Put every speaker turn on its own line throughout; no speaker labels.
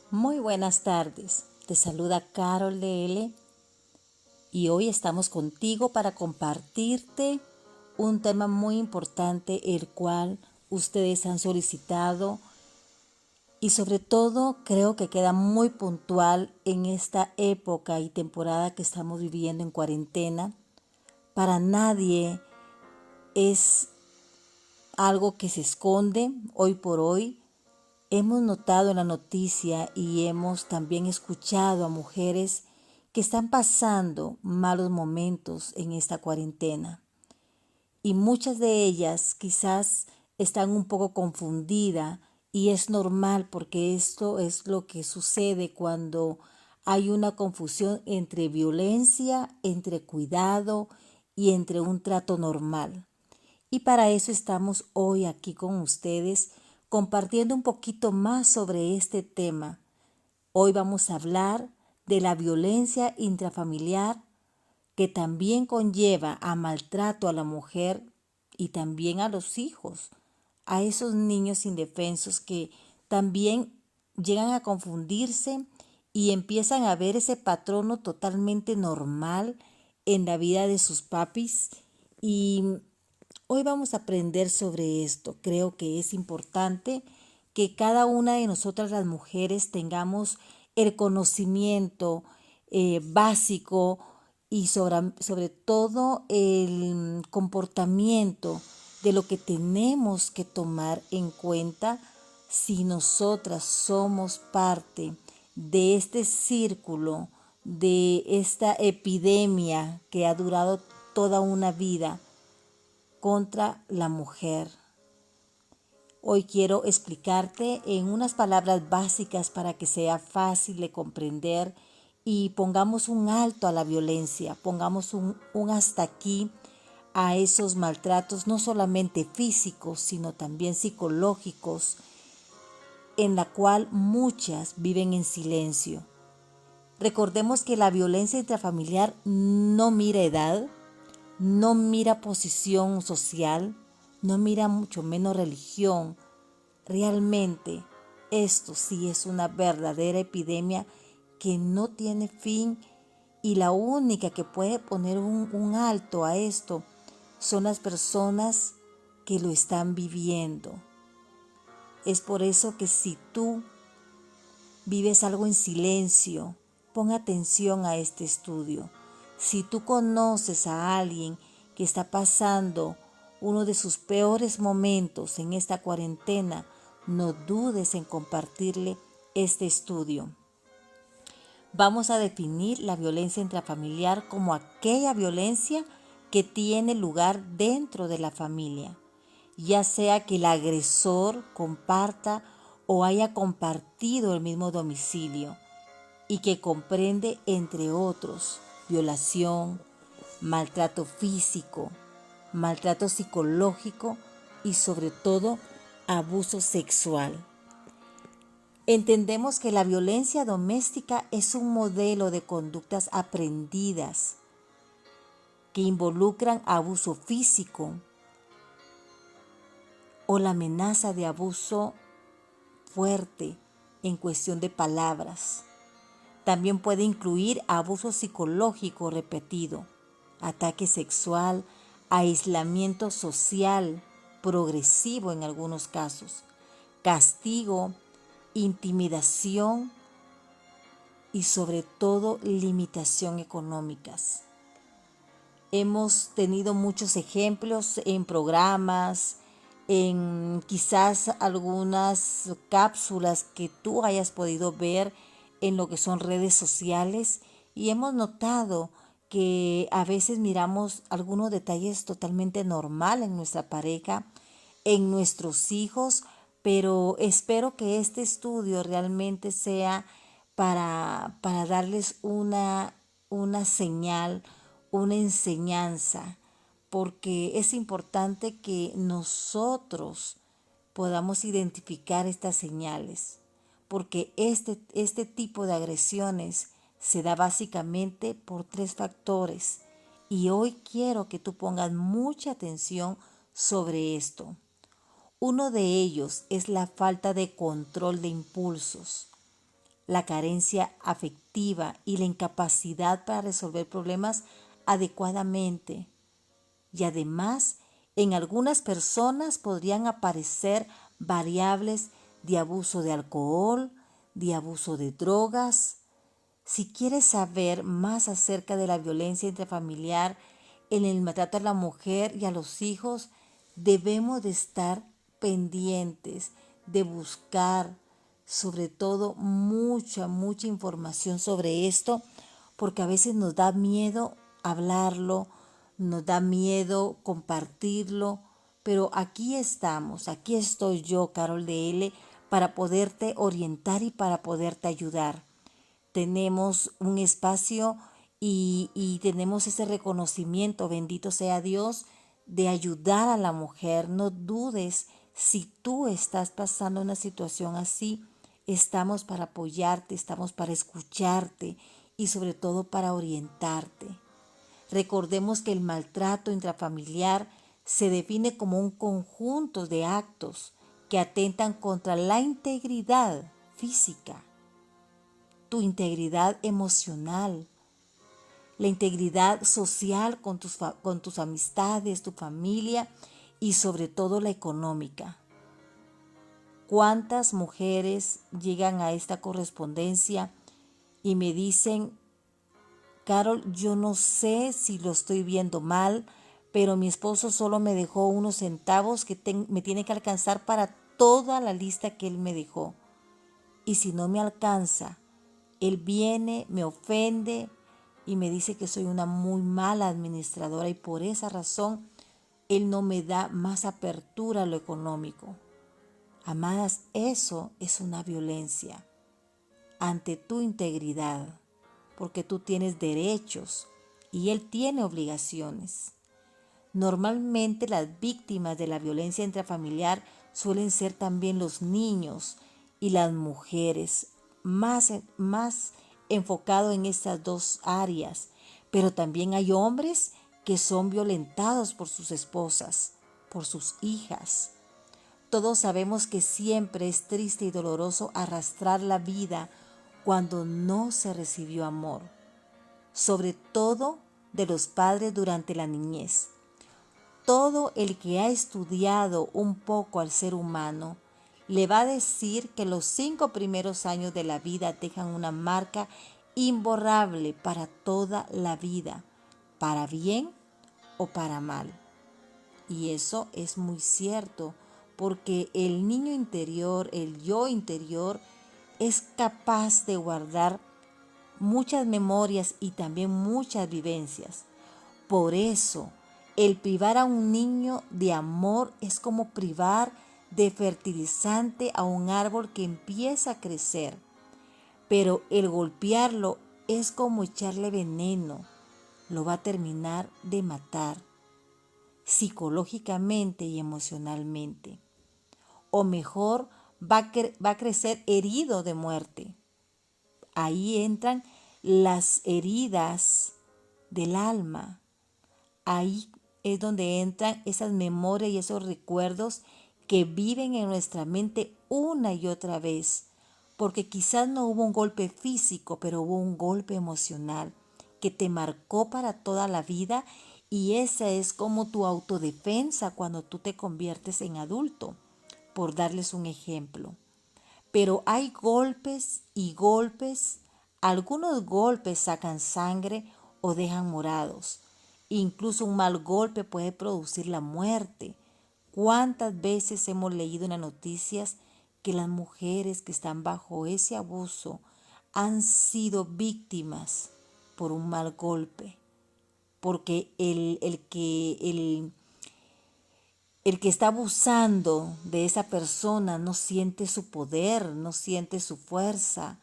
Muy buenas tardes, te saluda Carol de L y hoy estamos contigo para compartirte un tema muy importante el cual ustedes han solicitado y sobre todo creo que queda muy puntual en esta época y temporada que estamos viviendo en cuarentena. Para nadie es algo que se esconde hoy por hoy. Hemos notado en la noticia y hemos también escuchado a mujeres que están pasando malos momentos en esta cuarentena. Y muchas de ellas quizás están un poco confundidas y es normal porque esto es lo que sucede cuando hay una confusión entre violencia, entre cuidado y entre un trato normal. Y para eso estamos hoy aquí con ustedes compartiendo un poquito más sobre este tema. Hoy vamos a hablar de la violencia intrafamiliar que también conlleva a maltrato a la mujer y también a los hijos, a esos niños indefensos que también llegan a confundirse y empiezan a ver ese patrono totalmente normal en la vida de sus papis. Y hoy vamos a aprender sobre esto. Creo que es importante que cada una de nosotras las mujeres tengamos el conocimiento básico y sobre todo el comportamiento de lo que tenemos que tomar en cuenta si nosotras somos parte de este círculo, de esta epidemia que ha durado toda una vida contra la mujer. Hoy quiero explicarte en unas palabras básicas para que sea fácil de comprender y pongamos un alto a la violencia, pongamos un hasta aquí a esos maltratos, no solamente físicos, sino también psicológicos, en la cual muchas viven en silencio. Recordemos que la violencia intrafamiliar no mira edad, no mira posición social, no mira mucho menos religión. Realmente esto sí es una verdadera epidemia que no tiene fin y la única que puede poner un alto a esto son las personas que lo están viviendo. Es por eso que si tú vives algo en silencio, pon atención a este estudio. Si tú conoces a alguien que está pasando uno de sus peores momentos en esta cuarentena, no dudes en compartirle este estudio. Vamos a definir la violencia intrafamiliar como aquella violencia que tiene lugar dentro de la familia, ya sea que el agresor comparta o haya compartido el mismo domicilio y que comprende, entre otros, violación, maltrato físico, maltrato psicológico y sobre todo abuso sexual. Entendemos que la violencia doméstica es un modelo de conductas aprendidas que involucran abuso físico o la amenaza de abuso fuerte en cuestión de palabras. También puede incluir abuso psicológico repetido, ataque sexual, aislamiento social progresivo en algunos casos, castigo, intimidación y sobre todo limitación económicas. Hemos tenido muchos ejemplos en programas, en quizás algunas cápsulas que tú hayas podido ver en lo que son redes sociales y hemos notado que a veces miramos algunos detalles totalmente normal en nuestra pareja, en nuestros hijos, pero espero que este estudio realmente sea para darles una señal, una enseñanza, porque es importante que nosotros podamos identificar estas señales, porque este tipo de agresiones se da básicamente por tres factores y hoy quiero que tú pongas mucha atención sobre esto. Uno de ellos es la falta de control de impulsos. la carencia afectiva y la incapacidad para resolver problemas adecuadamente. Y además, en algunas personas podrían aparecer variables de abuso de alcohol, de abuso de drogas. Si quieres saber más acerca de la violencia intrafamiliar, en el maltrato a la mujer y a los hijos, debemos de estar pendientes de buscar sobre todo mucha información sobre esto, porque a veces nos da miedo hablarlo, nos da miedo compartirlo, pero aquí estamos, aquí estoy yo, Carol de L, para poderte orientar y para poderte ayudar. Tenemos un espacio y tenemos ese reconocimiento, bendito sea Dios, de ayudar a la mujer. No dudes, si tú estás pasando una situación así, estamos para apoyarte, estamos para escucharte y sobre todo para orientarte. Recordemos que el maltrato intrafamiliar se define como un conjunto de actos que atentan contra la integridad física, tu integridad emocional, la integridad social con tus amistades, tu familia y sobre todo la económica. ¿Cuántas mujeres llegan a esta correspondencia y me dicen: Carol, yo no sé si lo estoy viendo mal, pero mi esposo solo me dejó unos centavos que me tiene que alcanzar para toda la lista que él me dejó? Y si no me alcanza, él viene, me ofende y me dice que soy una muy mala administradora y por esa razón él no me da más apertura a lo económico. Amadas, eso es una violencia ante tu integridad, porque tú tienes derechos y él tiene obligaciones. Normalmente las víctimas de la violencia intrafamiliar suelen ser también los niños y las mujeres, más enfocado en estas dos áreas, pero también hay hombres que son violentados por sus esposas, por sus hijas. Todos sabemos que siempre es triste y doloroso arrastrar la vida cuando no se recibió amor, sobre todo de los padres durante la niñez. Todo el que ha estudiado un poco al ser humano le va a decir que los 5 primeros años de la vida dejan una marca imborrable para toda la vida, para bien o para mal. Y eso es muy cierto, porque el niño interior, el yo interior, es capaz de guardar muchas memorias y también muchas vivencias. Por eso, el privar a un niño de amor es como privar de fertilizante a un árbol que empieza a crecer. Pero el golpearlo es como echarle veneno, lo va a terminar de matar psicológicamente y emocionalmente. O mejor, va a crecer herido de muerte. Ahí entran las heridas del alma. Ahí es donde entran esas memorias y esos recuerdos que viven en nuestra mente una y otra vez. Porque quizás no hubo un golpe físico, pero hubo un golpe emocional que te marcó para toda la vida, y esa es como tu autodefensa cuando tú te conviertes en adulto, por darles un ejemplo. Pero hay golpes y golpes. Algunos golpes sacan sangre o dejan morados. Incluso un mal golpe puede producir la muerte. ¿Cuántas veces hemos leído en las noticias que las mujeres que están bajo ese abuso han sido víctimas por un mal golpe? Porque el que está abusando de esa persona no siente su poder, no siente su fuerza,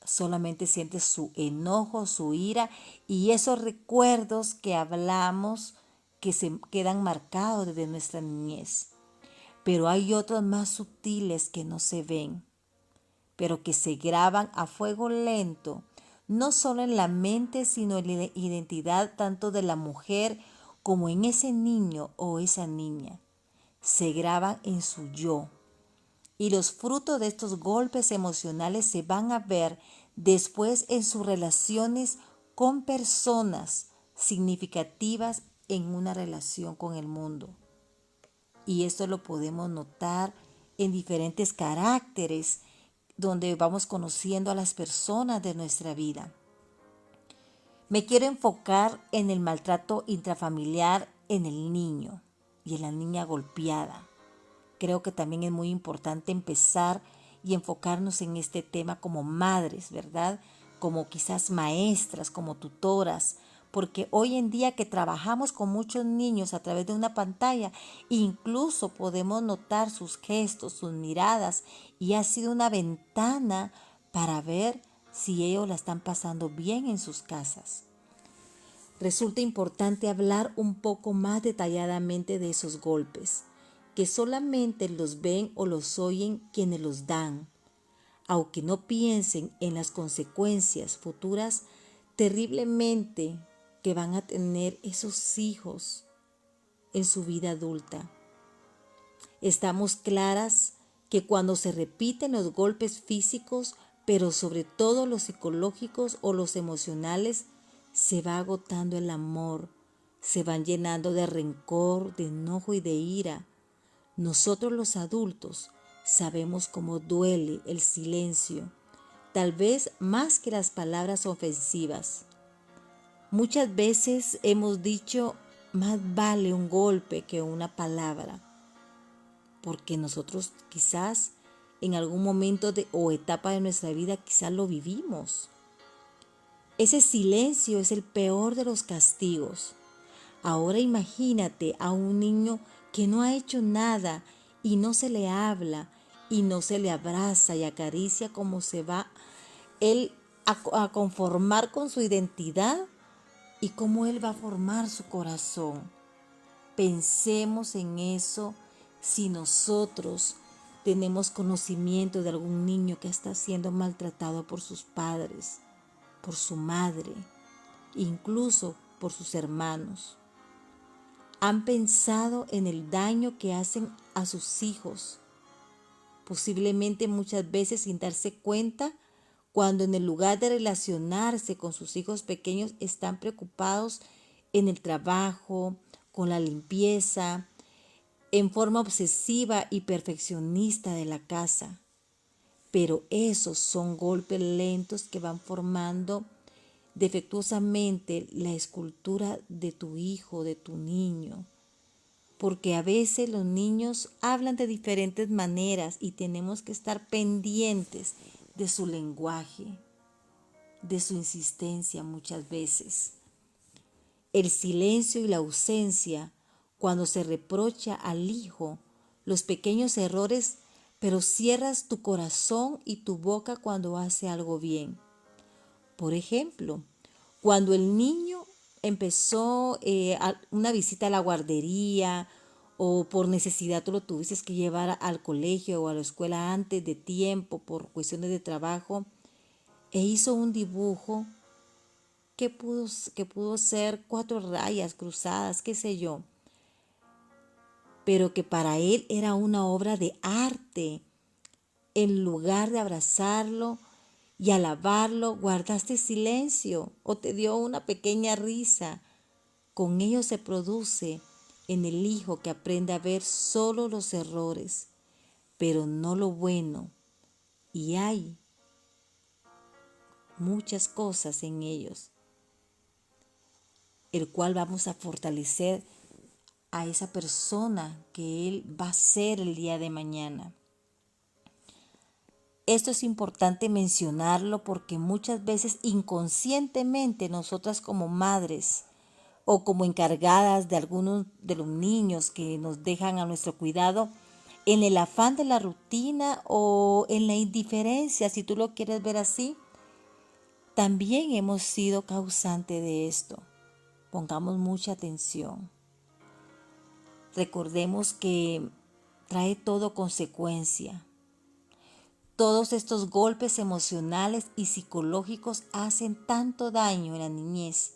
solamente siente su enojo, su ira y esos recuerdos que hablamos que se quedan marcados desde nuestra niñez. Pero hay otros más sutiles que no se ven, pero que se graban a fuego lento, no solo en la mente, sino en la identidad tanto de la mujer como en ese niño o esa niña. Se graban en su yo. Y los frutos de estos golpes emocionales se van a ver después en sus relaciones con personas significativas en una relación con el mundo. Y esto lo podemos notar en diferentes caracteres donde vamos conociendo a las personas de nuestra vida. Me quiero enfocar en el maltrato intrafamiliar en el niño y en la niña golpeada. Creo que también es muy importante empezar y enfocarnos en este tema como madres, ¿verdad? Como quizás maestras, como tutoras, porque hoy en día que trabajamos con muchos niños a través de una pantalla, incluso podemos notar sus gestos, sus miradas, y ha sido una ventana para ver si ellos la están pasando bien en sus casas. Resulta importante hablar un poco más detalladamente de esos golpes, que solamente los ven o los oyen quienes los dan, aunque no piensen en las consecuencias futuras terriblemente que van a tener esos hijos en su vida adulta. Estamos claras que cuando se repiten los golpes físicos, pero sobre todo los psicológicos o los emocionales, se va agotando el amor, se van llenando de rencor, de enojo y de ira. Nosotros los adultos sabemos cómo duele el silencio, tal vez más que las palabras ofensivas. Muchas veces hemos dicho, más vale un golpe que una palabra, porque nosotros quizás en algún momento o etapa de nuestra vida quizás lo vivimos. Ese silencio es el peor de los castigos. Ahora imagínate a un niño que no ha hecho nada y no se le habla y no se le abraza y acaricia como se va él a conformar con su identidad y cómo él va a formar su corazón. Pensemos en eso si nosotros tenemos conocimiento de algún niño que está siendo maltratado por sus padres, por su madre, incluso por sus hermanos. Han pensado en el daño que hacen a sus hijos, posiblemente muchas veces sin darse cuenta, cuando en el lugar de relacionarse con sus hijos pequeños están preocupados en el trabajo, con la limpieza, en forma obsesiva y perfeccionista de la casa. Pero esos son golpes lentos que van formando defectuosamente la escultura de tu hijo, de tu niño. Porque a veces los niños hablan de diferentes maneras y tenemos que estar pendientes de su lenguaje, de su insistencia muchas veces. El silencio y la ausencia, cuando se reprocha al hijo los pequeños errores, pero cierras tu corazón y tu boca cuando hace algo bien. Por ejemplo, cuando el niño empezó una visita a la guardería o por necesidad tú lo tuviste que llevar al colegio o a la escuela antes de tiempo por cuestiones de trabajo e hizo un dibujo que pudo ser 4 rayas cruzadas, qué sé yo, pero que para él era una obra de arte. En lugar de abrazarlo y alabarlo, guardaste silencio o te dio una pequeña risa. Con ello se produce en el hijo que aprende a ver solo los errores, pero no lo bueno. Y hay muchas cosas en ellos, el cual vamos a fortalecer a esa persona que él va a ser el día de mañana. Esto es importante mencionarlo porque muchas veces inconscientemente nosotras como madres o como encargadas de algunos de los niños que nos dejan a nuestro cuidado, en el afán de la rutina o en la indiferencia, si tú lo quieres ver así, también hemos sido causante de esto. Pongamos mucha atención. Recordemos que trae todo consecuencia. Todos estos golpes emocionales y psicológicos hacen tanto daño en la niñez,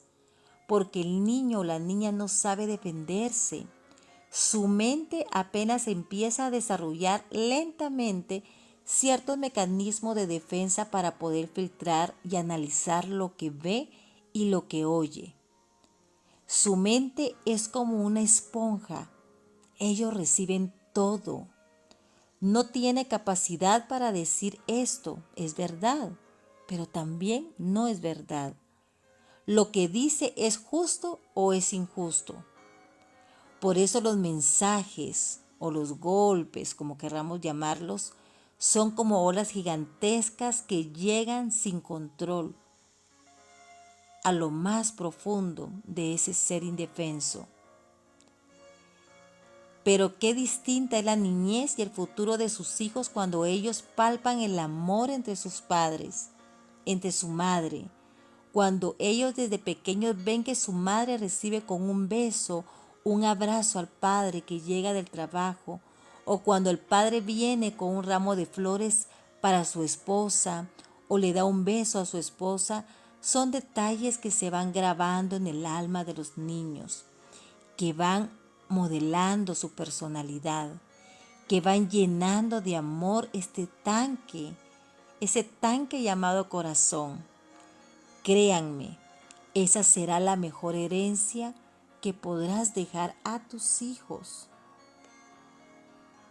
porque el niño o la niña no sabe defenderse, Su mente apenas empieza a desarrollar lentamente ciertos mecanismos de defensa para poder filtrar y analizar lo que ve y lo que oye. Su mente es como una esponja. Ellos reciben todo. No tiene capacidad para decir esto es verdad, pero también no es verdad. Lo que dice es justo o es injusto. Por eso los mensajes o los golpes, como querramos llamarlos, son como olas gigantescas que llegan sin control a lo más profundo de ese ser indefenso. Pero qué distinta es la niñez y el futuro de sus hijos cuando ellos palpan el amor entre sus padres, entre su madre, cuando ellos desde pequeños ven que su madre recibe con un beso, un abrazo al padre que llega del trabajo, o cuando el padre viene con un ramo de flores para su esposa, o le da un beso a su esposa, son detalles que se van grabando en el alma de los niños, que van modelando su personalidad, que van llenando de amor ese tanque llamado corazón. Créanme, esa será la mejor herencia que podrás dejar a tus hijos.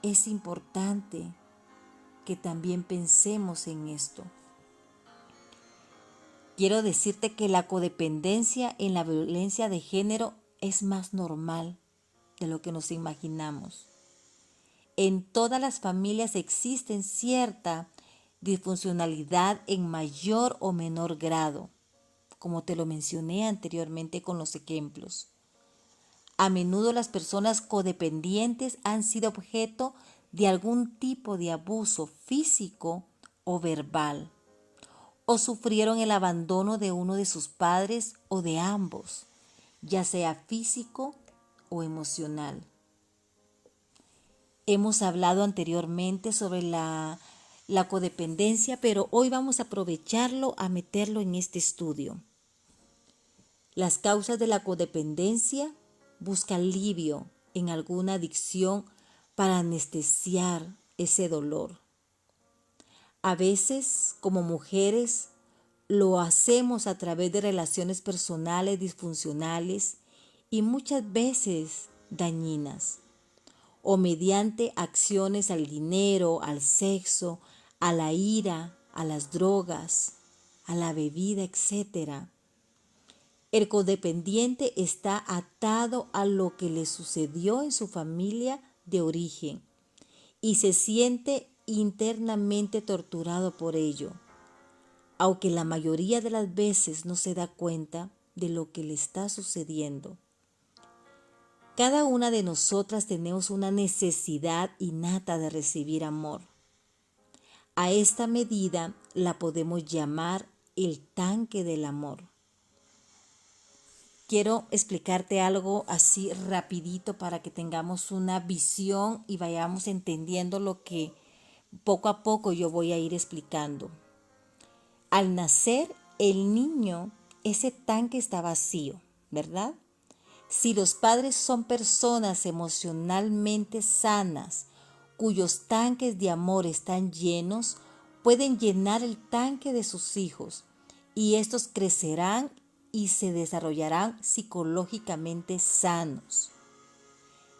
Es importante que también pensemos en esto. Quiero decirte que la codependencia en la violencia de género es más normal de lo que nos imaginamos. En todas las familias existe cierta disfuncionalidad en mayor o menor grado, como te lo mencioné anteriormente con los ejemplos. A menudo las personas codependientes han sido objeto de algún tipo de abuso físico o verbal, o sufrieron el abandono de uno de sus padres o de ambos, ya sea físico o emocional. Hemos hablado anteriormente sobre la codependencia, pero hoy vamos a aprovecharlo a meterlo en este estudio. Las causas de la codependencia: busca alivio en alguna adicción para anestesiar ese dolor. A veces, como mujeres, lo hacemos a través de relaciones personales disfuncionales y muchas veces dañinas, o mediante acciones al dinero, al sexo, a la ira, a las drogas, a la bebida, etc. El codependiente está atado a lo que le sucedió en su familia de origen y se siente internamente torturado por ello, aunque la mayoría de las veces no se da cuenta de lo que le está sucediendo. Cada una de nosotras tenemos una necesidad innata de recibir amor. A esta medida la podemos llamar el tanque del amor. Quiero explicarte algo así rapidito para que tengamos una visión y vayamos entendiendo lo que poco a poco yo voy a ir explicando. Al nacer, el niño, ese tanque está vacío, ¿verdad? Si los padres son personas emocionalmente sanas, cuyos tanques de amor están llenos, pueden llenar el tanque de sus hijos y estos crecerán y se desarrollarán psicológicamente sanos.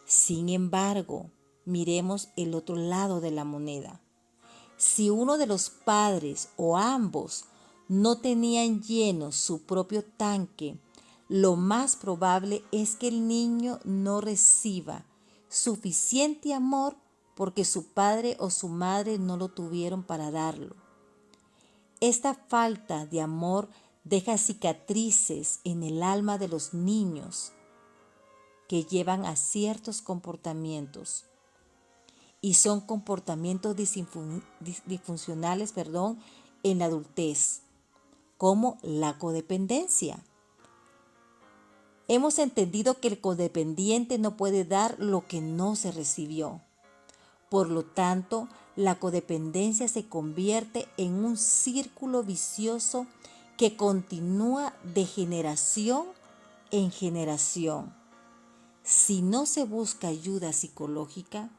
Sin embargo, miremos el otro lado de la moneda. Si uno de los padres o ambos no tenían lleno su propio tanque, lo más probable es que el niño no reciba suficiente amor porque su padre o su madre no lo tuvieron para darlo. Esta falta de amor deja cicatrices en el alma de los niños que llevan a ciertos comportamientos. Y son comportamientos disfuncionales, en la adultez, como la codependencia. Hemos entendido que el codependiente no puede dar lo que no se recibió. Por lo tanto, la codependencia se convierte en un círculo vicioso que continúa de generación en generación. Si no se busca ayuda psicológica,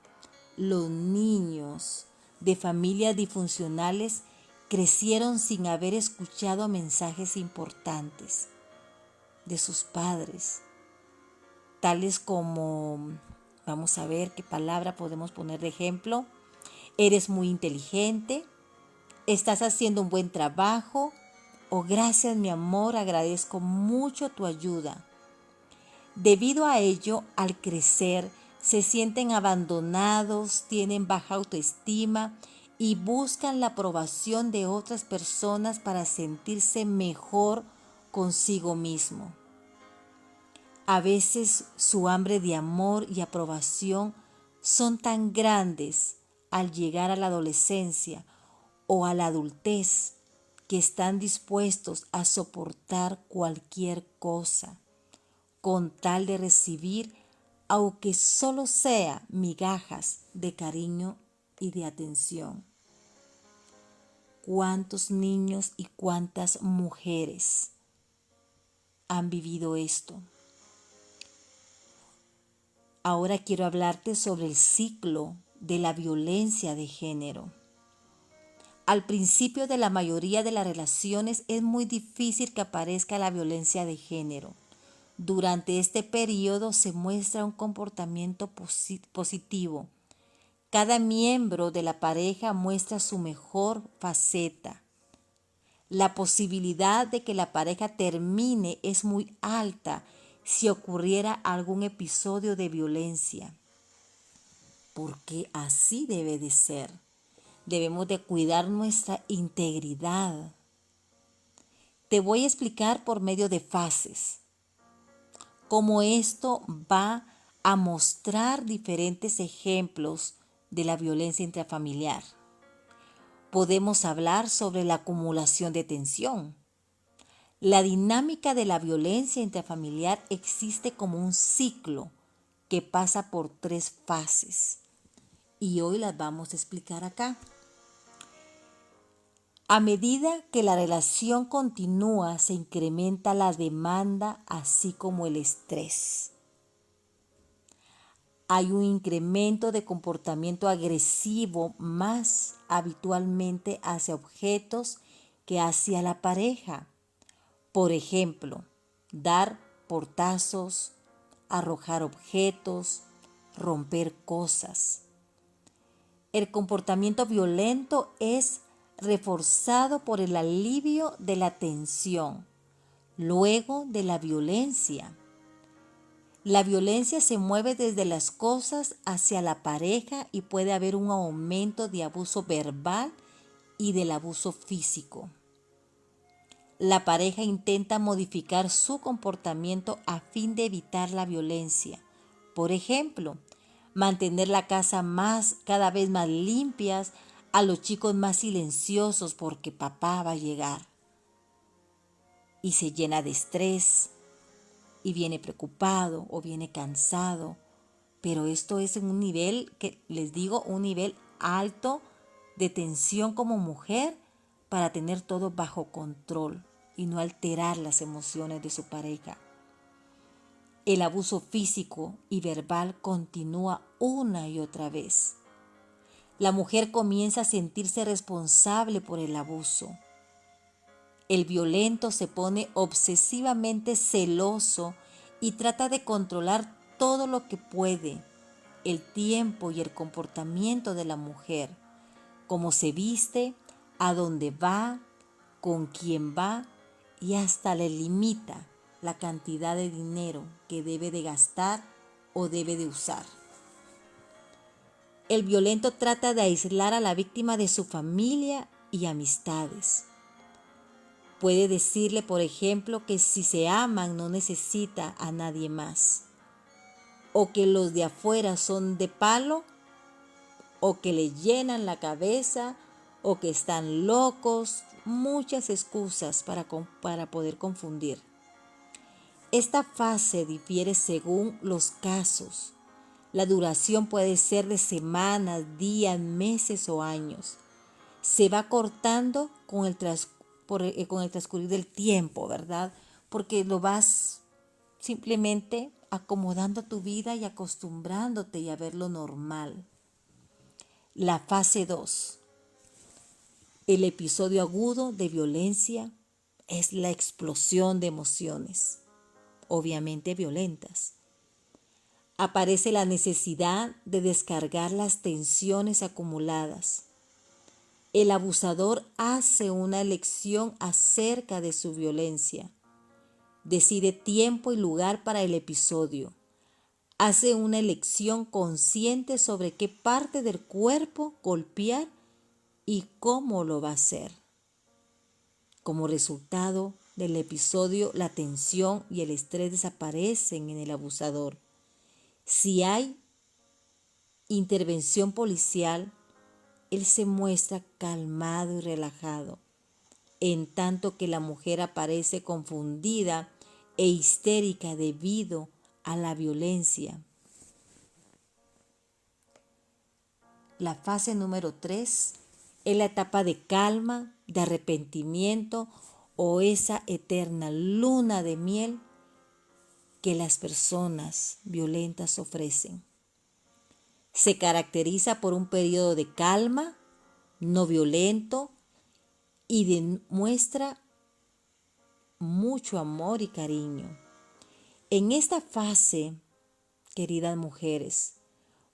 los niños de familias disfuncionales crecieron sin haber escuchado mensajes importantes de sus padres, tales como, vamos a ver qué palabra podemos poner de ejemplo: eres muy inteligente, estás haciendo un buen trabajo, o gracias mi amor, agradezco mucho tu ayuda. Debido a ello, al crecer, se sienten abandonados, tienen baja autoestima y buscan la aprobación de otras personas para sentirse mejor consigo mismo. A veces su hambre de amor y aprobación son tan grandes al llegar a la adolescencia o a la adultez que están dispuestos a soportar cualquier cosa con tal de recibir, aunque solo sea migajas de cariño y de atención. ¿Cuántos niños y cuántas mujeres han vivido esto? Ahora quiero hablarte sobre el ciclo de la violencia de género. Al principio de la mayoría de las relaciones es muy difícil que aparezca la violencia de género. Durante este periodo se muestra un comportamiento positivo. Cada miembro de la pareja muestra su mejor faceta. La posibilidad de que la pareja termine es muy alta si ocurriera algún episodio de violencia, porque así debe de ser. Debemos de cuidar nuestra integridad. Te voy a explicar por medio de fases cómo esto va a mostrar diferentes ejemplos de la violencia intrafamiliar. Podemos hablar sobre la acumulación de tensión. La dinámica de la violencia intrafamiliar existe como un ciclo que pasa por 3 fases y hoy las vamos a explicar acá. A medida que la relación continúa, se incrementa la demanda, así como el estrés. Hay un incremento de comportamiento agresivo más habitualmente hacia objetos que hacia la pareja. Por ejemplo, dar portazos, arrojar objetos, romper cosas. El comportamiento violento es reforzado por el alivio de la tensión, luego de la violencia. La violencia se mueve desde las cosas hacia la pareja y puede haber un aumento de abuso verbal y del abuso físico. La pareja intenta modificar su comportamiento a fin de evitar la violencia. Por ejemplo, mantener la casa cada vez más limpias, a los chicos más silenciosos porque papá va a llegar. Y se llena de estrés y viene preocupado o viene cansado. Pero esto es en un nivel, que les digo, un nivel alto de tensión como mujer para tener todo bajo control y no alterar las emociones de su pareja. El abuso físico y verbal continúa una y otra vez. La mujer comienza a sentirse responsable por el abuso. El violento se pone obsesivamente celoso y trata de controlar todo lo que puede, el tiempo y el comportamiento de la mujer, cómo se viste, a dónde va, con quién va y hasta le limita la cantidad de dinero que debe de gastar o debe de usar. El violento trata de aislar a la víctima de su familia y amistades. Puede decirle, por ejemplo, que si se aman no necesita a nadie más, o que los de afuera son de palo, o que le llenan la cabeza, o que están locos, muchas excusas para poder confundir. Esta fase difiere según los casos. La duración puede ser de semanas, días, meses o años. Se va cortando con el transcurrir del tiempo, ¿verdad? Porque lo vas simplemente acomodando tu vida y acostumbrándote a verlo normal. La fase 2. El episodio agudo de violencia es la explosión de emociones, obviamente violentas. Aparece la necesidad de descargar las tensiones acumuladas. El abusador hace una elección acerca de su violencia. Decide tiempo y lugar para el episodio. Hace una elección consciente sobre qué parte del cuerpo golpear y cómo lo va a hacer. Como resultado del episodio, la tensión y el estrés desaparecen en el abusador. Si hay intervención policial, él se muestra calmado y relajado, en tanto que la mujer aparece confundida e histérica debido a la violencia. La fase número 3 es la etapa de calma, de arrepentimiento o esa eterna luna de miel que las personas violentas ofrecen. Se caracteriza por un periodo de calma, no violento y demuestra mucho amor y cariño. En esta fase, queridas mujeres,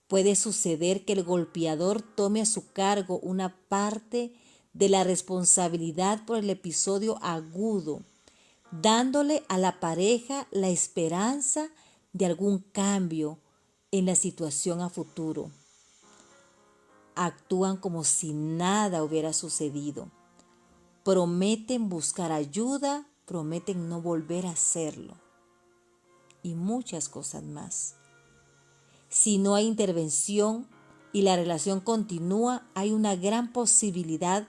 puede suceder que el golpeador tome a su cargo una parte de la responsabilidad por el episodio agudo, dándole a la pareja la esperanza de algún cambio en la situación a futuro. Actúan como si nada hubiera sucedido. Prometen buscar ayuda, prometen no volver a hacerlo. Y muchas cosas más. Si no hay intervención y la relación continúa, hay una gran posibilidad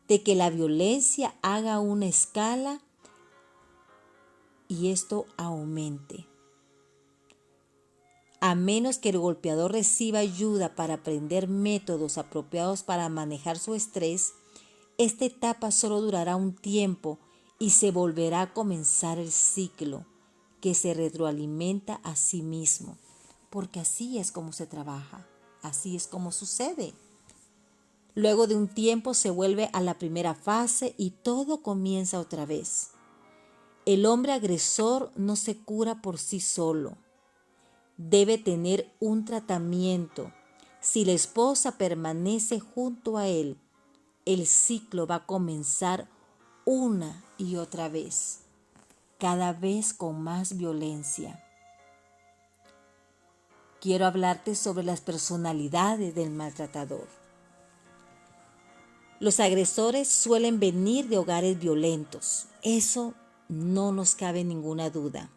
de que la violencia haga una escala y esto aumente. A menos que el golpeador reciba ayuda para aprender métodos apropiados para manejar su estrés, esta etapa solo durará un tiempo y se volverá a comenzar el ciclo que se retroalimenta a sí mismo. Porque así es como se trabaja, así es como sucede. Luego de un tiempo se vuelve a la primera fase y todo comienza otra vez. El hombre agresor no se cura por sí solo. Debe tener un tratamiento. Si la esposa permanece junto a él, el ciclo va a comenzar una y otra vez, cada vez con más violencia. Quiero hablarte sobre las personalidades del maltratador. Los agresores suelen venir de hogares violentos. Eso no nos cabe ninguna duda.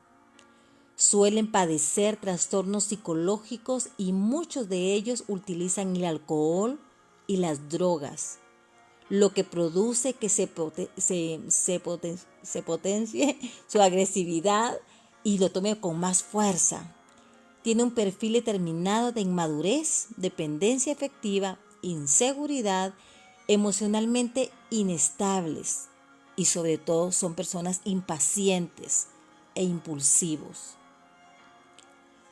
Suelen padecer trastornos psicológicos y muchos de ellos utilizan el alcohol y las drogas, lo que produce que se potencie su agresividad y lo tome con más fuerza. Tiene un perfil determinado de inmadurez, dependencia afectiva, inseguridad, emocionalmente inestables y sobre todo son personas impacientes e impulsivos.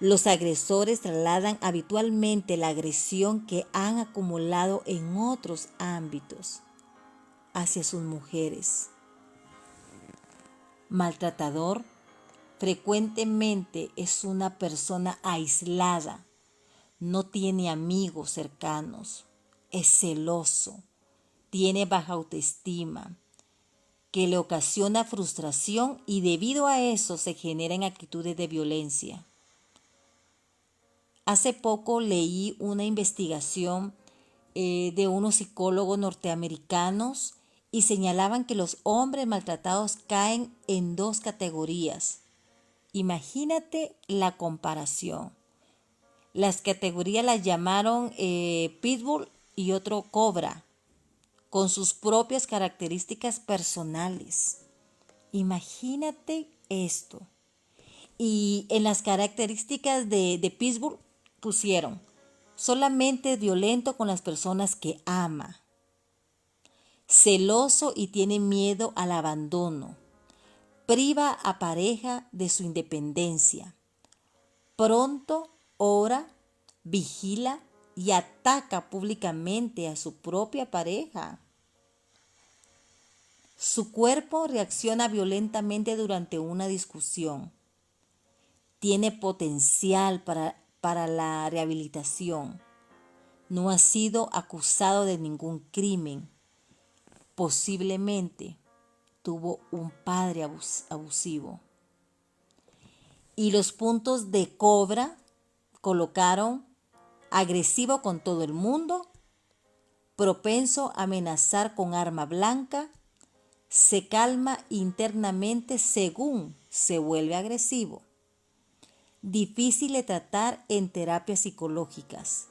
Los agresores trasladan habitualmente la agresión que han acumulado en otros ámbitos hacia sus mujeres. Maltratador frecuentemente es una persona aislada, no tiene amigos cercanos, es celoso, tiene baja autoestima, que le ocasiona frustración y debido a eso se generan actitudes de violencia. Hace poco leí una investigación de unos psicólogos norteamericanos y señalaban que los hombres maltratados caen en dos categorías. Imagínate la comparación. Las categorías las llamaron Pitbull y otro Cobra, con sus propias características personales. Imagínate esto. Y en las características de Pitbull pusieron, solamente es violento con las personas que ama, celoso y tiene miedo al abandono, priva a pareja de su independencia, pronto ora, vigila y ataca públicamente a su propia pareja. Su cuerpo reacciona violentamente durante una discusión. Tiene potencial para la rehabilitación. No ha sido acusado de ningún crimen. Posiblemente tuvo un padre abusivo. Y los puntos de Cobra colocaron agresivo con todo el mundo, propenso a amenazar con arma blanca, se calma internamente según se vuelve agresivo. Difícil de tratar en terapias psicológicas.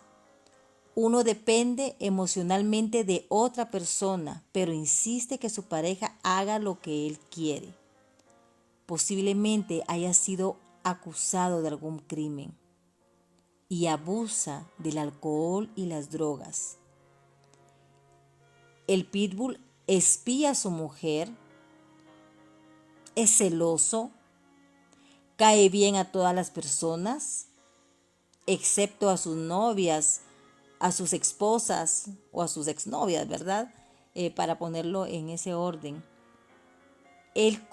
Uno depende emocionalmente de otra persona, pero insiste que su pareja haga lo que él quiere. Posiblemente haya sido acusado de algún crimen y abusa del alcohol y las drogas. El pitbull espía a su mujer, es celoso, cae bien a todas las personas, excepto a sus novias, a sus esposas o a sus exnovias, ¿verdad? Para ponerlo en ese orden. El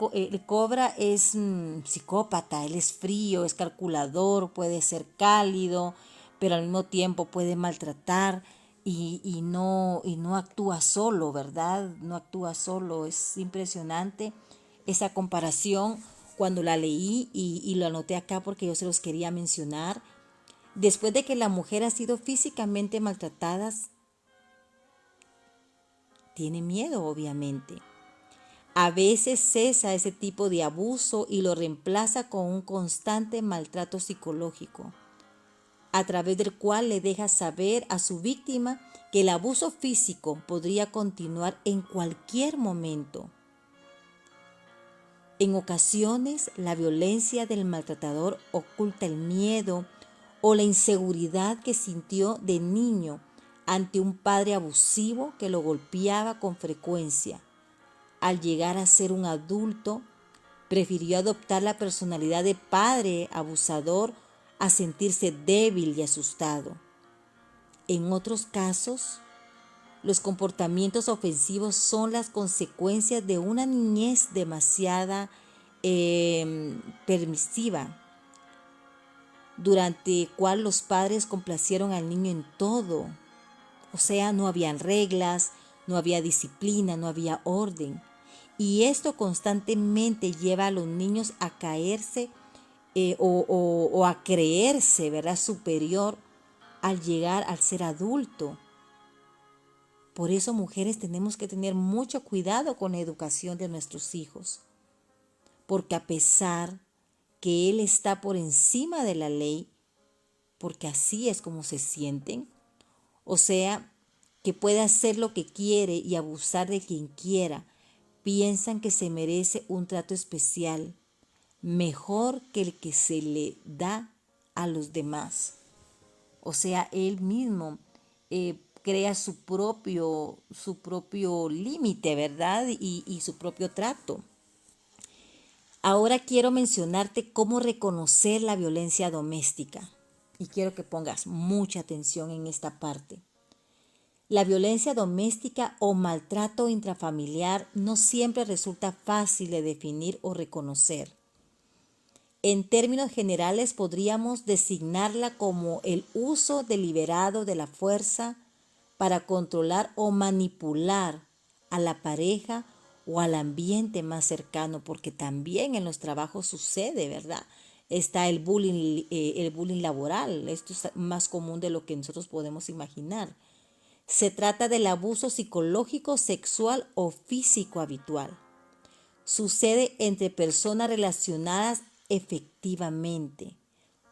cobra es psicópata, él es frío, es calculador, puede ser cálido, pero al mismo tiempo puede maltratar y no actúa solo, ¿verdad? No actúa solo, es impresionante esa comparación cuando la leí y lo anoté acá porque yo se los quería mencionar. Después de que la mujer ha sido físicamente maltratada, tiene miedo, obviamente. A veces cesa ese tipo de abuso y lo reemplaza con un constante maltrato psicológico, a través del cual le deja saber a su víctima que el abuso físico podría continuar en cualquier momento. En ocasiones, la violencia del maltratador oculta el miedo o la inseguridad que sintió de niño ante un padre abusivo que lo golpeaba con frecuencia. Al llegar a ser un adulto, prefirió adoptar la personalidad de padre abusador a sentirse débil y asustado. En otros casos, los comportamientos ofensivos son las consecuencias de una niñez demasiado permisiva, durante cual los padres complacieron al niño en todo. O sea, no habían reglas, no había disciplina, no había orden. Y esto constantemente lleva a los niños a caerse o a creerse, ¿verdad?, superior al llegar al ser adulto. Por eso, mujeres, tenemos que tener mucho cuidado con la educación de nuestros hijos, porque a pesar que Él está por encima de la ley, porque así es como se sienten, o sea, que puede hacer lo que quiere y abusar de quien quiera, piensan que se merece un trato especial, mejor que el que se le da a los demás. O sea, Él mismo crea su propio límite, ¿verdad? Y su propio trato. Ahora quiero mencionarte cómo reconocer la violencia doméstica. Y quiero que pongas mucha atención en esta parte. La violencia doméstica o maltrato intrafamiliar no siempre resulta fácil de definir o reconocer. En términos generales, podríamos designarla como el uso deliberado de la fuerza para controlar o manipular a la pareja o al ambiente más cercano, porque también en los trabajos sucede, ¿verdad? Está el bullying laboral. Esto es más común de lo que nosotros podemos imaginar. Se trata del abuso psicológico, sexual o físico habitual. Sucede entre personas relacionadas efectivamente,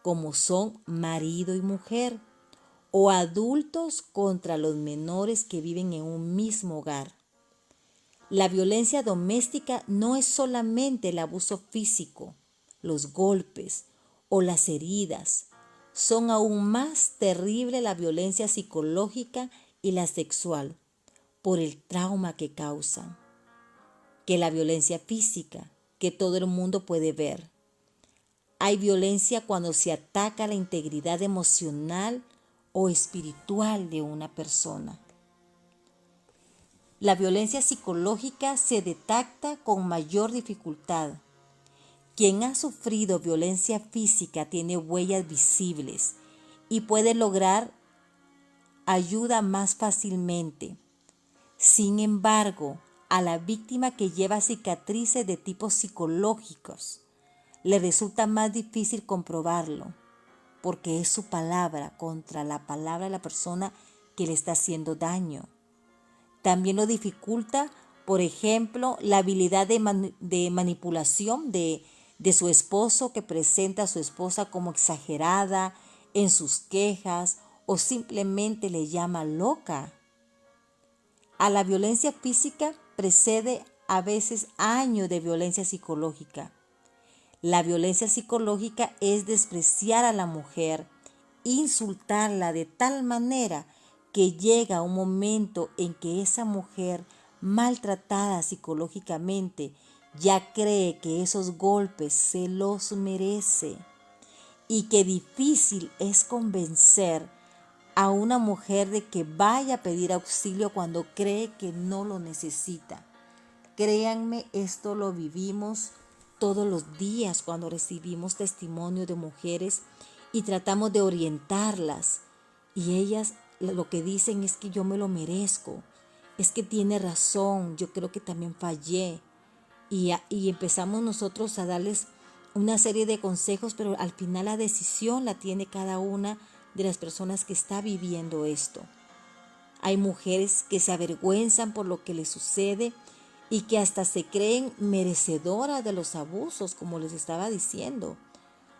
como son marido y mujer, o adultos contra los menores que viven en un mismo hogar. La violencia doméstica no es solamente el abuso físico, los golpes o las heridas. Son aún más terrible la violencia psicológica y la sexual, por el trauma que causan, que la violencia física, que todo el mundo puede ver. Hay violencia cuando se ataca la integridad emocional o espiritual de una persona. La violencia psicológica se detecta con mayor dificultad. Quien ha sufrido violencia física tiene huellas visibles y puede lograr ayuda más fácilmente. Sin embargo, a la víctima que lleva cicatrices de tipo psicológicos, le resulta más difícil comprobarlo, porque es su palabra contra la palabra de la persona que le está haciendo daño. También lo dificulta, por ejemplo, la habilidad de manipulación de su esposo, que presenta a su esposa como exagerada en sus quejas o simplemente le llama loca. A la violencia física precede a veces años de violencia psicológica. La violencia psicológica es despreciar a la mujer, insultarla de tal manera que llega un momento en que esa mujer maltratada psicológicamente ya cree que esos golpes se los merece y que difícil es convencer a una mujer de que vaya a pedir auxilio cuando cree que no lo necesita. Créanme, esto lo vivimos todos los días cuando recibimos testimonio de mujeres y tratamos de orientarlas. Y ellas lo que dicen es que yo me lo merezco, es que tiene razón, yo creo que también fallé. Y empezamos nosotros a darles una serie de consejos, pero al final la decisión la tiene cada una de las personas que está viviendo esto. Hay mujeres que se avergüenzan por lo que les sucede y que hasta se creen merecedoras de los abusos, como les estaba diciendo.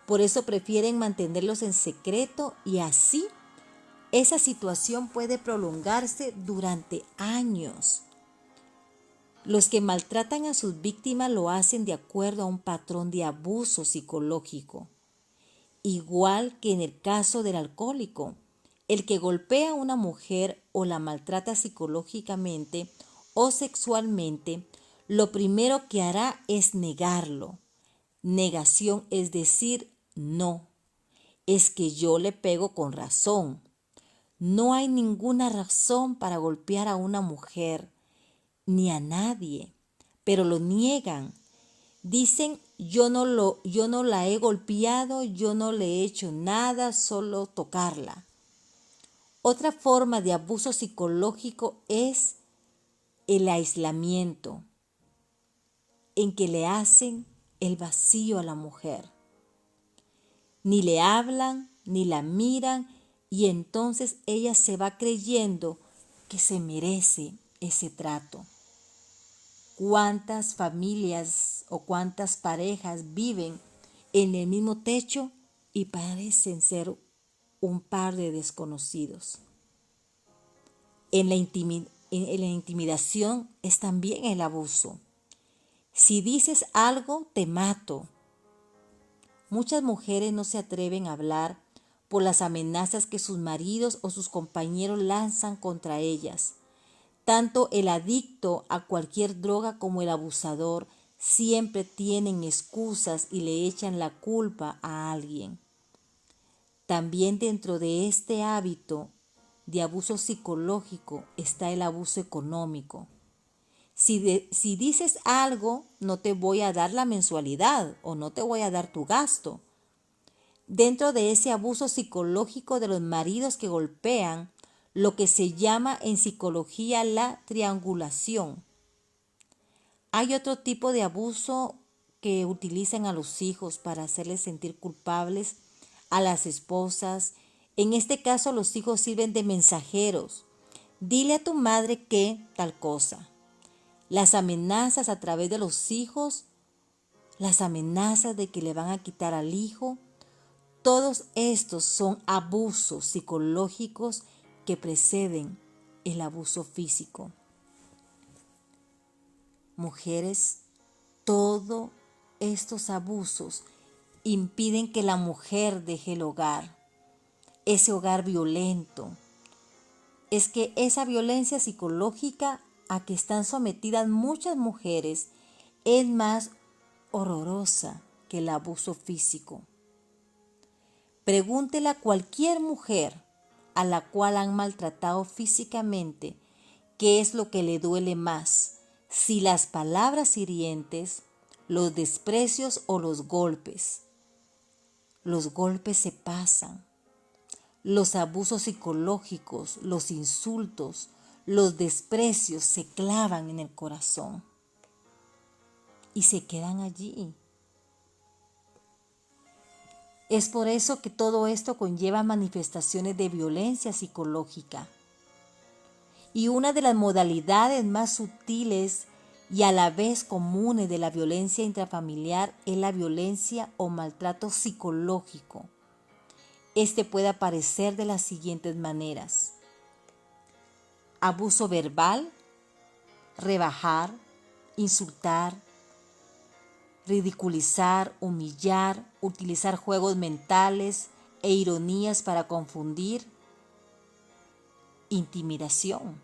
Por eso prefieren mantenerlos en secreto y así esa situación puede prolongarse durante años. Los que maltratan a sus víctimas lo hacen de acuerdo a un patrón de abuso psicológico. Igual que en el caso del alcohólico, el que golpea a una mujer o la maltrata psicológicamente o sexualmente, lo primero que hará es negarlo. Negación es decir, no, es que yo le pego con razón. No hay ninguna razón para golpear a una mujer ni a nadie, pero lo niegan. Dicen, yo no la he golpeado, yo no le he hecho nada, solo tocarla. Otra forma de abuso psicológico es el aislamiento, en que le hacen el vacío a la mujer. Ni le hablan, ni la miran, y entonces ella se va creyendo que se merece ese trato. ¿Cuántas familias o cuántas parejas viven en el mismo techo y parecen ser un par de desconocidos? En la intimidación es también el abuso. Si dices algo, te mato. Muchas mujeres no se atreven a hablar por las amenazas que sus maridos o sus compañeros lanzan contra ellas. Tanto el adicto a cualquier droga como el abusador siempre tienen excusas y le echan la culpa a alguien. También dentro de este hábito de abuso psicológico está el abuso económico. Si dices algo, no te voy a dar la mensualidad o no te voy a dar tu gasto. Dentro de ese abuso psicológico de los maridos que golpean, lo que se llama en psicología la triangulación. Hay otro tipo de abuso que utilizan a los hijos para hacerles sentir culpables a las esposas. En este caso, los hijos sirven de mensajeros. Dile a tu madre que tal cosa. Las amenazas a través de los hijos, las amenazas de que le van a quitar al hijo, todos estos son abusos psicológicos que preceden el abuso físico. Mujeres, todos estos abusos impiden que la mujer deje el hogar, ese hogar violento. Es que esa violencia psicológica a que están sometidas muchas mujeres es más horrorosa que el abuso físico. Pregúntele a cualquier mujer a la cual han maltratado físicamente qué es lo que le duele más, si las palabras hirientes, los desprecios o los golpes. Los golpes se pasan. Los abusos psicológicos, los insultos, los desprecios se clavan en el corazón y se quedan allí. Es por eso que todo esto conlleva manifestaciones de violencia psicológica. Y una de las modalidades más sutiles y a la vez comunes de la violencia intrafamiliar es la violencia o maltrato psicológico. Este puede aparecer de las siguientes maneras: abuso verbal, rebajar, insultar, ridiculizar, humillar, utilizar juegos mentales e ironías para confundir, intimidación,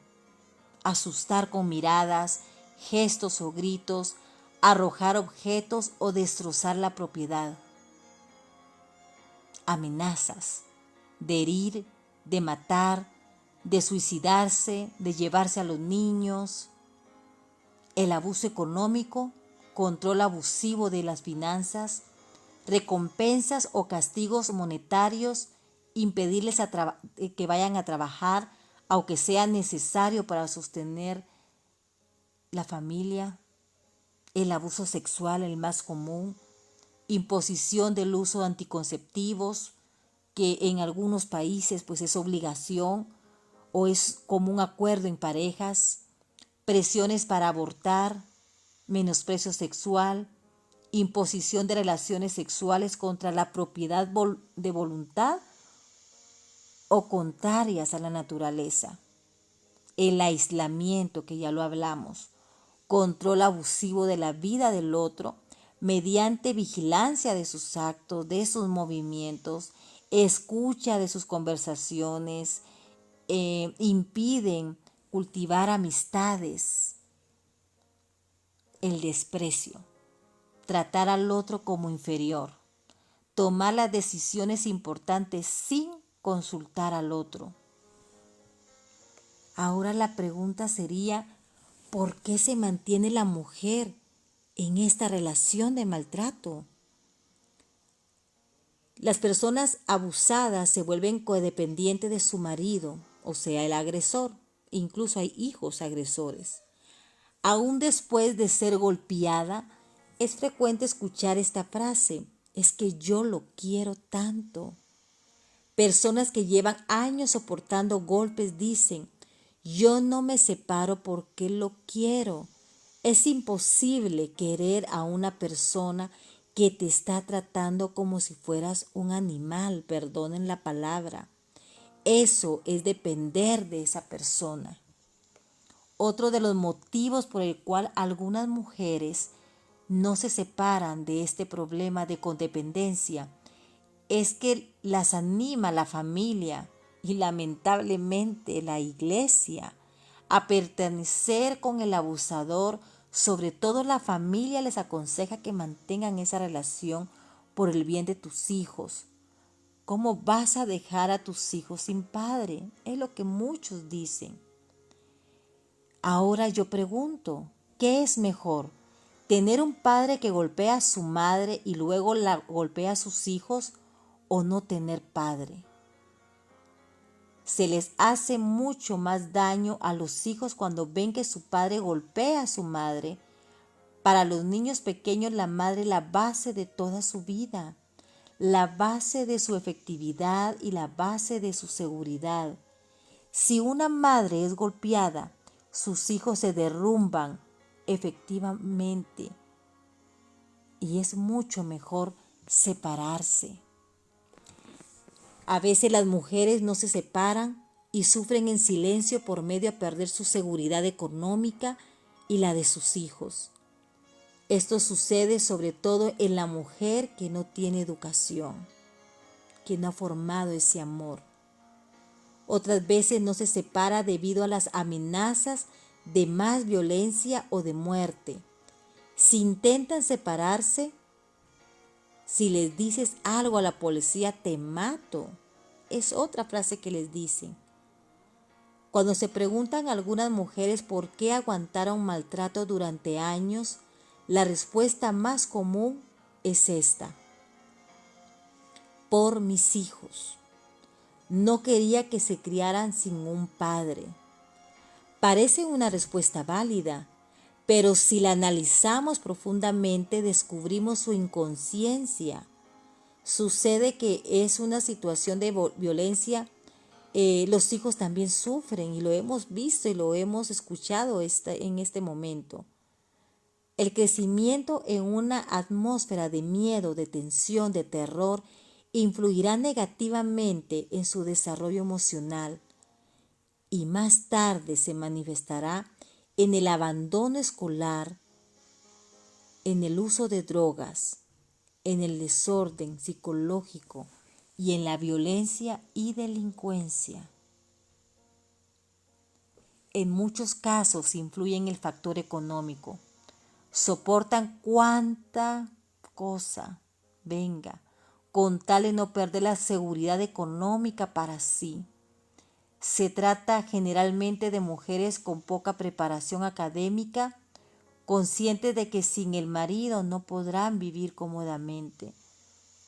asustar con miradas, gestos o gritos, arrojar objetos o destrozar la propiedad, amenazas de herir, de matar, de suicidarse, de llevarse a los niños, el abuso económico, control abusivo de las finanzas, recompensas o castigos monetarios, impedirles que vayan a trabajar, aunque sea necesario para sostener la familia, el abuso sexual, el más común, imposición del uso de anticonceptivos, que en algunos países pues es obligación o es como un acuerdo en parejas, presiones para abortar, menosprecio sexual, imposición de relaciones sexuales contra la propiedad de voluntad o contrarias a la naturaleza, el aislamiento, que ya lo hablamos, control abusivo de la vida del otro mediante vigilancia de sus actos, de sus movimientos, escucha de sus conversaciones, impiden cultivar amistades, el desprecio, tratar al otro como inferior, tomar las decisiones importantes sin consultar al otro. Ahora la pregunta sería, ¿por qué se mantiene la mujer en esta relación de maltrato? Las personas abusadas se vuelven codependientes de su marido, o sea, el agresor. Incluso hay hijos agresores. Aún después de ser golpeada, es frecuente escuchar esta frase: es que yo lo quiero tanto. Personas que llevan años soportando golpes dicen: yo no me separo porque lo quiero. Es imposible querer a una persona que te está tratando como si fueras un animal, perdonen la palabra. Eso es depender de esa persona. Otro de los motivos por el cual algunas mujeres no se separan de este problema de codependencia es que las anima la familia y lamentablemente la iglesia a pertenecer con el abusador. Sobre todo la familia les aconseja que mantengan esa relación por el bien de tus hijos. ¿Cómo vas a dejar a tus hijos sin padre? Es lo que muchos dicen. Ahora yo pregunto, ¿qué es mejor? ¿Tener un padre que golpea a su madre y luego la golpea a sus hijos, o no tener padre? Se les hace mucho más daño a los hijos cuando ven que su padre golpea a su madre. Para los niños pequeños, la madre es la base de toda su vida, la base de su efectividad y la base de su seguridad. Si una madre es golpeada, sus hijos se derrumban efectivamente y es mucho mejor separarse. A veces las mujeres no se separan y sufren en silencio por medio a perder su seguridad económica y la de sus hijos. Esto sucede sobre todo en la mujer que no tiene educación, que no ha formado ese amor. Otras veces no se separa debido a las amenazas de más violencia o de muerte. Si intentan separarse, Si les dices algo a la policía, te mato. Es otra frase que les dicen. Cuando se preguntan a algunas mujeres por qué aguantaron maltrato durante años, la respuesta más común es esta: por mis hijos. No quería que se criaran sin un padre. Parece una respuesta válida, pero si la analizamos profundamente descubrimos su inconsciencia. Sucede que es una situación de violencia. Los hijos también sufren y lo hemos visto y lo hemos escuchado en este momento. El crecimiento en una atmósfera de miedo, de tensión, de terror, influirá negativamente en su desarrollo emocional y más tarde se manifestará en el abandono escolar, en el uso de drogas, en el desorden psicológico y en la violencia y delincuencia. En muchos casos influye en el factor económico. Soportan cuanta cosa venga, con tal de no perder la seguridad económica para sí. Se trata generalmente de mujeres con poca preparación académica, conscientes de que sin el marido no podrán vivir cómodamente.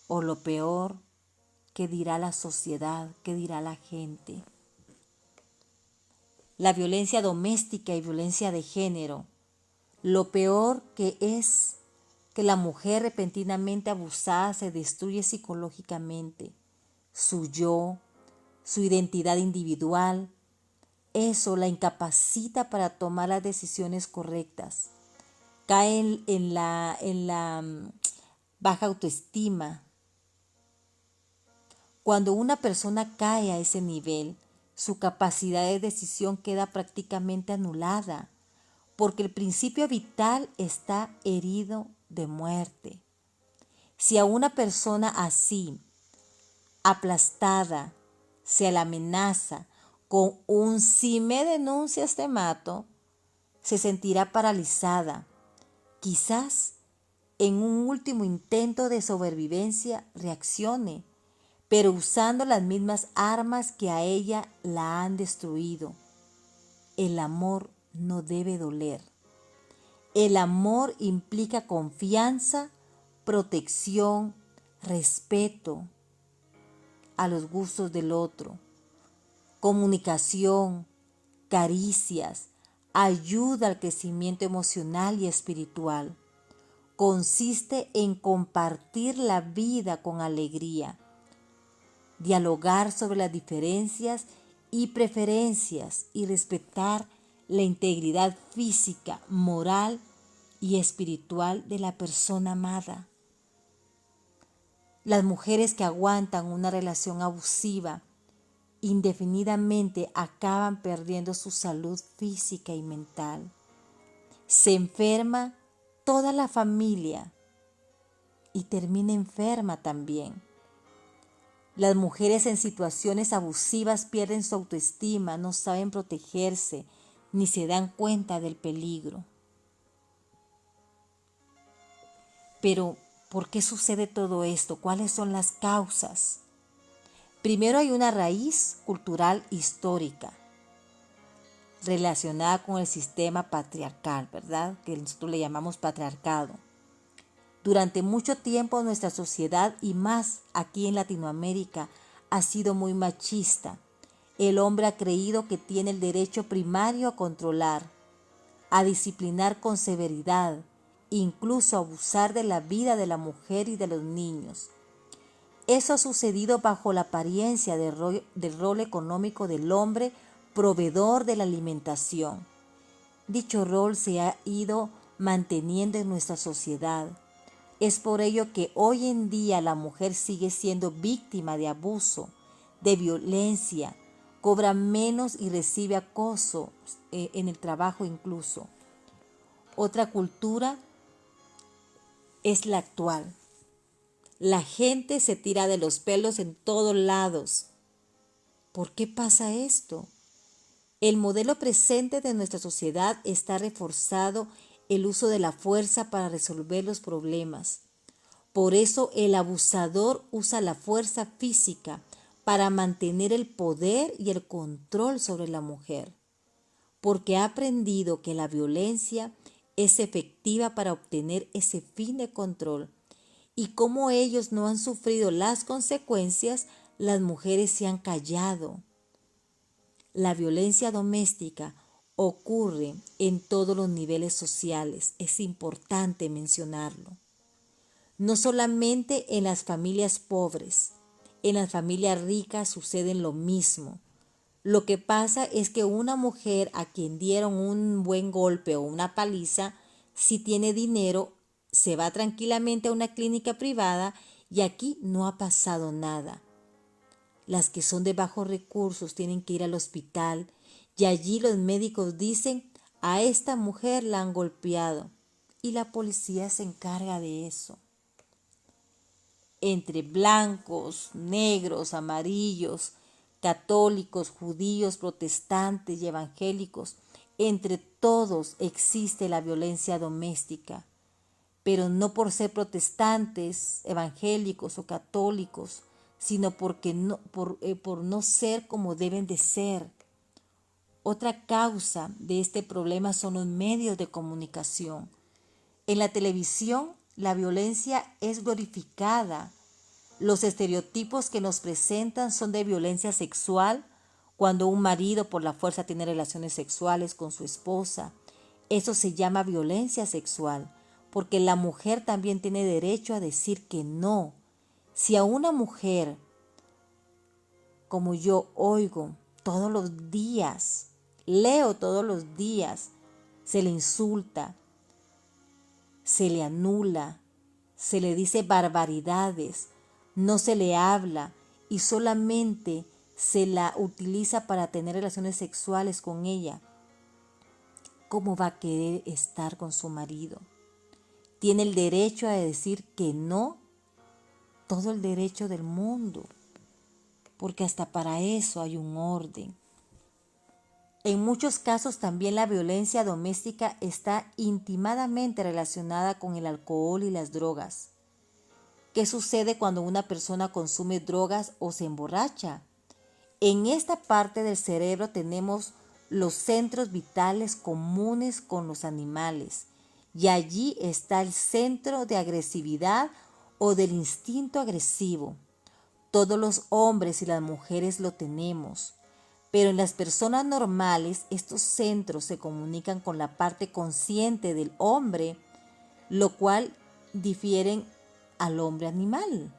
O lo peor, ¿qué dirá la sociedad? ¿Qué dirá la gente? La violencia doméstica y violencia de género. Lo peor que es que la mujer repentinamente abusada se destruye psicológicamente, su yo, su identidad individual. Eso la incapacita para tomar las decisiones correctas. Cae en la baja autoestima. Cuando una persona cae a ese nivel, su capacidad de decisión queda prácticamente anulada, porque el principio vital está herido de muerte. Si a una persona así, aplastada, se la amenaza con un "si me denuncias te mato", se sentirá paralizada. Quizás en un último intento de sobrevivencia reaccione, pero usando las mismas armas que a ella la han destruido. El amor no debe doler. El amor implica confianza, protección, respeto a los gustos del otro, comunicación, caricias, ayuda al crecimiento emocional y espiritual. Consiste en compartir la vida con alegría, dialogar sobre las diferencias y preferencias y respetar la integridad física, moral y espiritual de la persona amada. Las mujeres que aguantan una relación abusiva indefinidamente acaban perdiendo su salud física y mental. Se enferma toda la familia y termina enferma también. Las mujeres en situaciones abusivas pierden su autoestima, no saben protegerse, ni se dan cuenta del peligro. Pero, ¿por qué sucede todo esto? ¿Cuáles son las causas? Primero hay una raíz cultural histórica relacionada con el sistema patriarcal, ¿verdad? Que nosotros le llamamos patriarcado. Durante mucho tiempo nuestra sociedad, y más aquí en Latinoamérica, ha sido muy machista. El hombre ha creído que tiene el derecho primario a controlar, a disciplinar con severidad, incluso a abusar de la vida de la mujer y de los niños. Eso ha sucedido bajo la apariencia del rol económico del hombre, proveedor de la alimentación. Dicho rol se ha ido manteniendo en nuestra sociedad. Es por ello que hoy en día la mujer sigue siendo víctima de abuso, de violencia, cobra menos y recibe acoso en el trabajo incluso. Otra cultura es la actual. La gente se tira de los pelos en todos lados. ¿Por qué pasa esto? El modelo presente de nuestra sociedad está reforzado el uso de la fuerza para resolver los problemas. Por eso el abusador usa la fuerza física para mantener el poder y el control sobre la mujer, porque ha aprendido que la violencia es efectiva para obtener ese fin de control. Y como ellos no han sufrido las consecuencias, las mujeres se han callado. La violencia doméstica ocurre en todos los niveles sociales, es importante mencionarlo. No solamente en las familias pobres, en las familias ricas sucede lo mismo. Lo que pasa es que una mujer a quien dieron un buen golpe o una paliza, si tiene dinero, se va tranquilamente a una clínica privada y aquí no ha pasado nada. Las que son de bajos recursos tienen que ir al hospital y allí los médicos dicen, a esta mujer la han golpeado y la policía se encarga de eso. Entre blancos, negros, amarillos, católicos, judíos, protestantes y evangélicos, entre todos existe la violencia doméstica, pero no por ser protestantes, evangélicos o católicos, sino por no ser como deben de ser. Otra causa de este problema son los medios de comunicación. En la televisión, la violencia es glorificada. Los estereotipos que nos presentan son de violencia sexual, cuando un marido por la fuerza tiene relaciones sexuales con su esposa. Eso se llama violencia sexual, porque la mujer también tiene derecho a decir que no. Si a una mujer, como yo oigo todos los días, leo todos los días, se le insulta, se le anula, se le dice barbaridades, no se le habla y solamente se la utiliza para tener relaciones sexuales con ella, ¿cómo va a querer estar con su marido? Tiene el derecho a decir que no, todo el derecho del mundo, porque hasta para eso hay un orden. En muchos casos también la violencia doméstica está íntimamente relacionada con el alcohol y las drogas. ¿Qué sucede cuando una persona consume drogas o se emborracha? En esta parte del cerebro tenemos los centros vitales comunes con los animales y allí está el centro de agresividad o del instinto agresivo. Todos los hombres y las mujeres lo tenemos, pero en las personas normales estos centros se comunican con la parte consciente del hombre, lo cual difieren al hombre animal.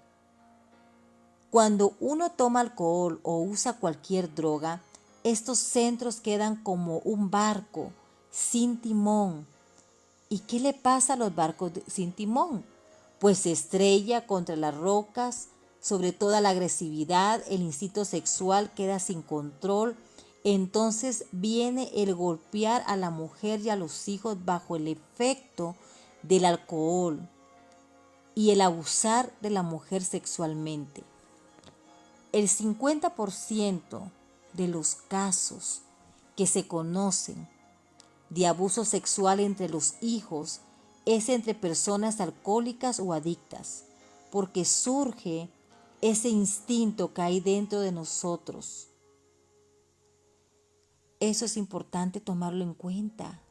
Cuando uno toma alcohol o usa cualquier droga, estos centros quedan como un barco sin timón. ¿Y qué le pasa a los barcos sin timón? Pues se estrella contra las rocas, sobre toda la agresividad, el instinto sexual queda sin control. Entonces viene el golpear a la mujer y a los hijos bajo el efecto del alcohol y el abusar de la mujer sexualmente. El 50% de los casos que se conocen de abuso sexual entre los hijos es entre personas alcohólicas o adictas, porque surge ese instinto que hay dentro de nosotros. Eso es importante tomarlo en cuenta.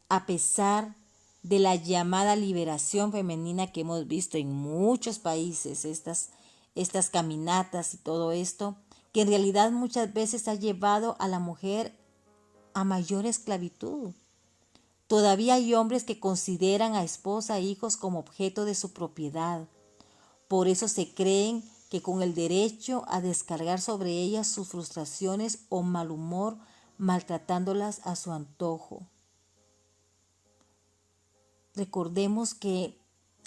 A pesar de la llamada liberación femenina que hemos visto en muchos países, estas caminatas y todo esto, que en realidad muchas veces ha llevado a la mujer a mayor esclavitud. Todavía hay hombres que consideran a esposa e hijos como objeto de su propiedad. Por eso se creen que con el derecho a descargar sobre ellas sus frustraciones o mal humor, maltratándolas a su antojo. Recordemos que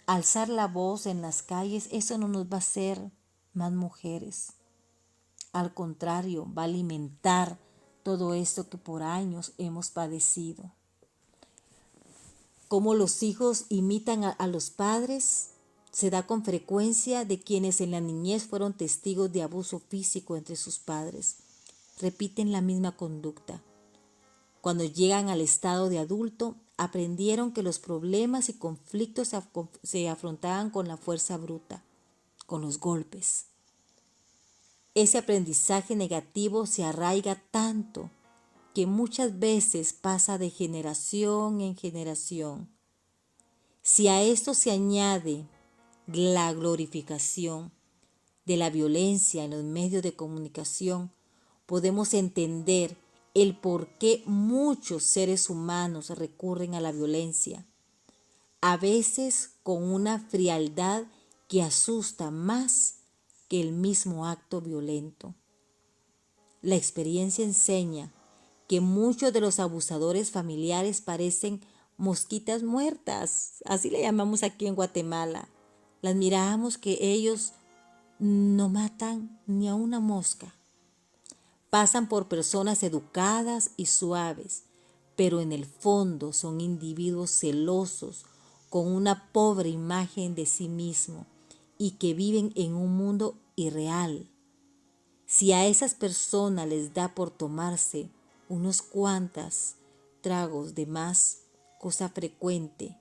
alzar la voz en las calles, eso no nos va a hacer más mujeres. Al contrario, va a alimentar todo esto que por años hemos padecido. Cómo los hijos imitan a los padres se da con frecuencia de quienes en la niñez fueron testigos de abuso físico entre sus padres. Repiten la misma conducta. Cuando llegan al estado de adulto, aprendieron que los problemas y conflictos se afrontaban con la fuerza bruta, con los golpes. Ese aprendizaje negativo se arraiga tanto que muchas veces pasa de generación en generación. Si a esto se añade la glorificación de la violencia en los medios de comunicación, podemos entender el por qué muchos seres humanos recurren a la violencia, a veces con una frialdad que asusta más que el mismo acto violento. La experiencia enseña que muchos de los abusadores familiares parecen mosquitas muertas, así le llamamos aquí en Guatemala. Las miramos que ellos no matan ni a una mosca. Pasan por personas educadas y suaves, pero en el fondo son individuos celosos, con una pobre imagen de sí mismo y que viven en un mundo irreal. Si a esas personas les da por tomarse unos cuantos tragos de más, cosa frecuente,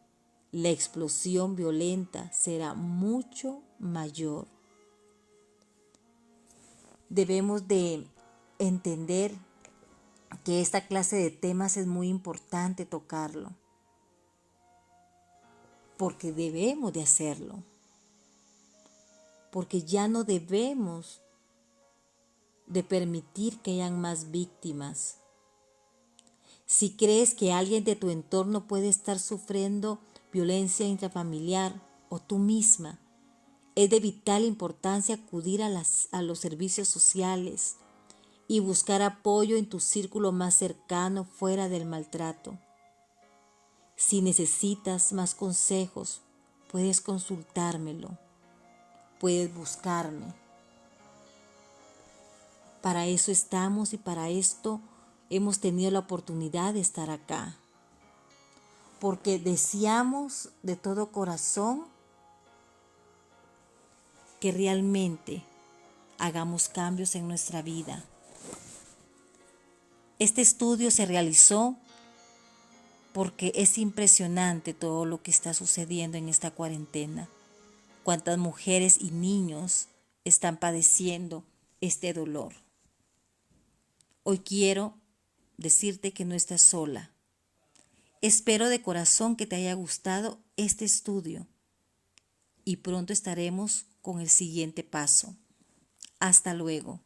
la explosión violenta será mucho mayor. Debemos de entender que esta clase de temas es muy importante tocarlo, porque debemos de hacerlo, porque ya no debemos de permitir que hayan más víctimas. Si crees que alguien de tu entorno puede estar sufriendo violencia intrafamiliar o tú misma, es de vital importancia acudir a los servicios sociales y buscar apoyo en tu círculo más cercano fuera del maltrato. Si necesitas más consejos, puedes consultármelo, puedes buscarme. Para eso estamos y para esto hemos tenido la oportunidad de estar acá. Porque deseamos de todo corazón que realmente hagamos cambios en nuestra vida. Este estudio se realizó porque es impresionante todo lo que está sucediendo en esta cuarentena. Cuántas mujeres y niños están padeciendo este dolor. Hoy quiero decirte que no estás sola. Espero de corazón que te haya gustado este estudio y pronto estaremos con el siguiente paso. Hasta luego.